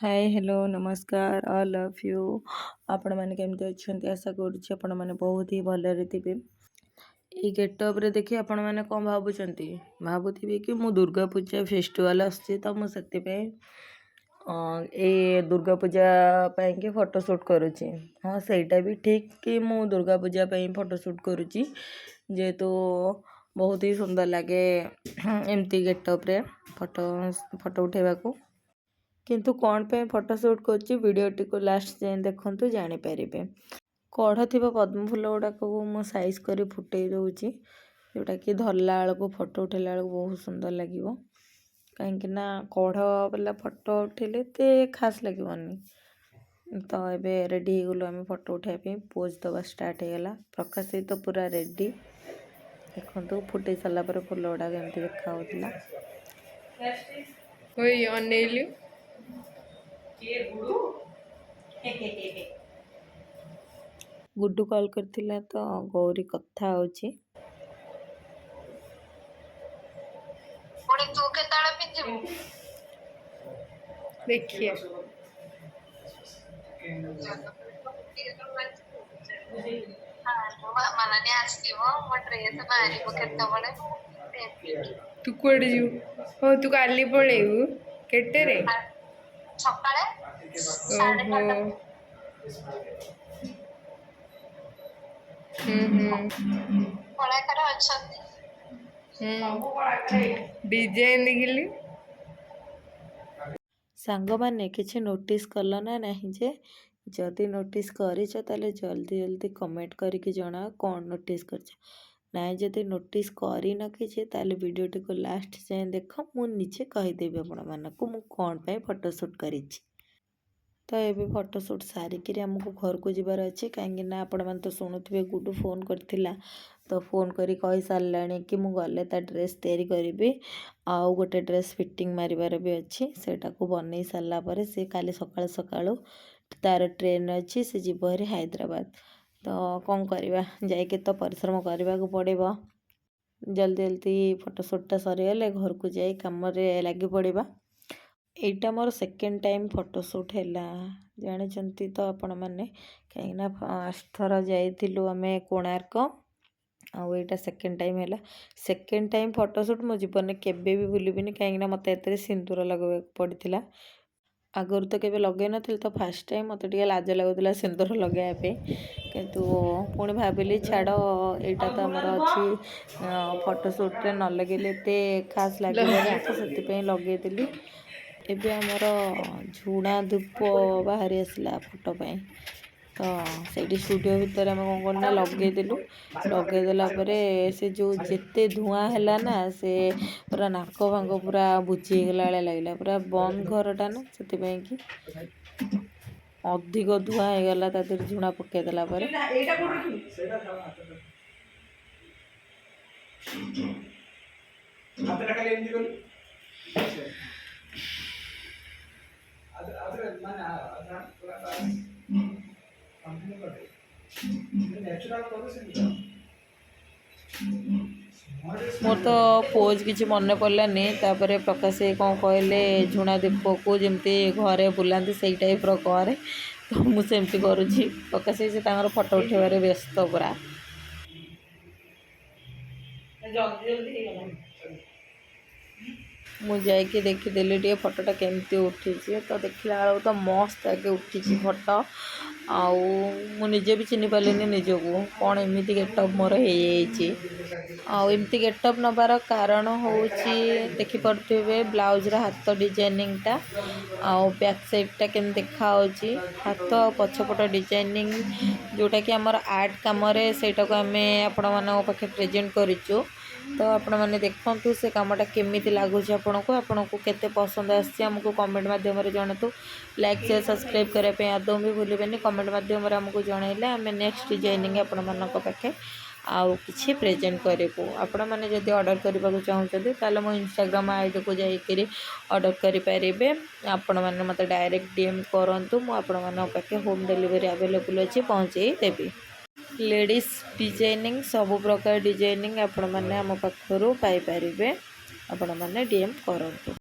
Hi hello नमस्कार all of you आपण मैंने केमती अच्छा आशा करुँच आपण मैंने बहुत ही भलरे थे। ये गेटअप रे देखिए आपण मैंने कौन भावुंट भावुवे कि मु दुर्गा पूजा फेस्टिवल आसुची तो मुझे ए दुर्गा पूजा के फोटोशूट करुँची। हाँ सहीटा भी ठीक कि मु दुर्गा पूजा फोटोशूट करुँची जेहेतु बहुत ही सुंदर लगे एमती गेटअप रे फोटो उठेबा को। किंतु कौन पे फोटोशूट कर वीडियोटी को लास्ट जाए देखु जानीपर। कढ़ थी पद्म फूल गुड़ाक मु साइज कर फुटे दूची जोटा कि धरला बेलू फोटो उठेला बेलू बहुत सुंदर लगे कहीं कढ़ वाला फोटो उठेले तो खास लगे। तो ये रेडी हो गलु आम फोटो उठाई पोज दबा स्टार्ट होगा। प्रकाश तो पूरा रेडी देखु फुटे सारापर फूल गुड़ाक एमती देखा गुड्डू कॉल करथिला तो गौरी कथा होची। तू केताळे पिंजिबु देखिए मला नाही असती मग ड्रेस मारिबु केतबळे तू कोड जीव हो तू काली पळेबु केटेरे सकाळे 7:30 पळाकर अछंती डिजाइन देखिली सांग माने किसी नोटिस कल ना नहीं जे जदि नोटिस करिछ ताले जल्दी जल्दी कमेंट करके जना कौन नोटिस कर ना। जदि नोटिस कर न कि ताले वीडियोटी को लास्ट जाए देख मु निजे कहीदेवी आपण मानक मु कौन पे फोटोशूट करी। तो ये फोटोशूट सारिक आमको घर को जबार अच्छे कहीं आपण मैंने तो शुणुवे गुडू फोन करथिला तो फोन करी कही सारे कि मुझे गले ड्रेस तैयारी करी आउ गोटे ड्रेस फिटिंग मारिबार भी अच्छी सेटा को बन सारापर सी काली सकाळु सकाळु तार ट्रेन अच्छी से जीव हरी हैदराबाद। तो कौन करवा जाइए तो परिश्रम करने को पड़ेगा। जल्दी जल्दी फोटोशूटा सरीगले घर को जाई कम लगी पड़ा। एटा मोर सेकेंड टाइम फोटोशूट है जानते तो आपण मैंने कहीं फास्ट थर जाइलु आम कोणार्क आईटा सेकेंड टाइम है। सेकेंड टाइम फोटोशूट मो जीवन केबे भी भूलि कहीं मत ए सिंदूर लगे पड़ा। आगुरी तो केबे लगे नी तो फास्ट टाइम मत लाज लगुला सिंदूर लगेवाई किंतु पुणी भाविली छाड़ यहाँ तो आमर अच्छी फोटोशूट रे न लगे खास लगे तो से लगेदी। एबे आमर झुणा धूप बाहरी आसला फोटो पाई तो से स्टूडियो भितर आम कौन करना लगेदेलु लगेदेला से जो जेते धुआं है ना से पूरा नाक भांग पूरा बुझीगला लगे पूरा बंद घरटा ना से कि अधिक धुआं होगला तर झुणा पकईदेला मोर तो पोज किसी मन पड़ानी प्रकाश कौन कहले झुणा दीप को जमती घरे बुलाती से टाइप करे तो मुझे करुँची प्रकाश से फोटो उठेबार व्यस्त पूरा मुझे देखीदेली टे फोटोटा केमती उठी तो देखला बेलू तो मस्त आगे उठी फोटो आउ निजे भी चिन्ह पारे निजको कौन एमती गेटअप मोर होमती गेटअप नबार कारण हूँ देखिपे ब्लाउज हाथ डिजाइनिंगटा आउ बैक साइडटा केम देखा हाथ पछपट डिजाइनिंग जोटा कि आमर आर्ट कम सेटा को आम आपण पाखे प्रेजेंट करूँ। तो आपण मैंने देखु से कमटा केमी लगुच आपन को केते पसंद आमको कमेंट मध्यम जनातु लाइक शेयर सब्सक्राइब करने आदौ भी भूलें कमेंट मध्यम आमको जनइले आम नेक्स्ट डिजाइनिंग आपण मान पाखे आउ कि प्रेजेंट करूँ। आपण मैंने जब ऑर्डर करने को चाहते ताले मो इंस्टाग्राम आईडी को जाकि ऑर्डर करें आपण मैंने मत डायरेक्ट डीएम करूँ मुझे होम डिलीवरी अवेलेबल अच्छी पहुँचे देवी। लेडीज डिजाइनिंग सब प्रकार डिजाइनिंग आपण मैंने आम पाखर पाइपर आपण मैंने डीएम करूँ।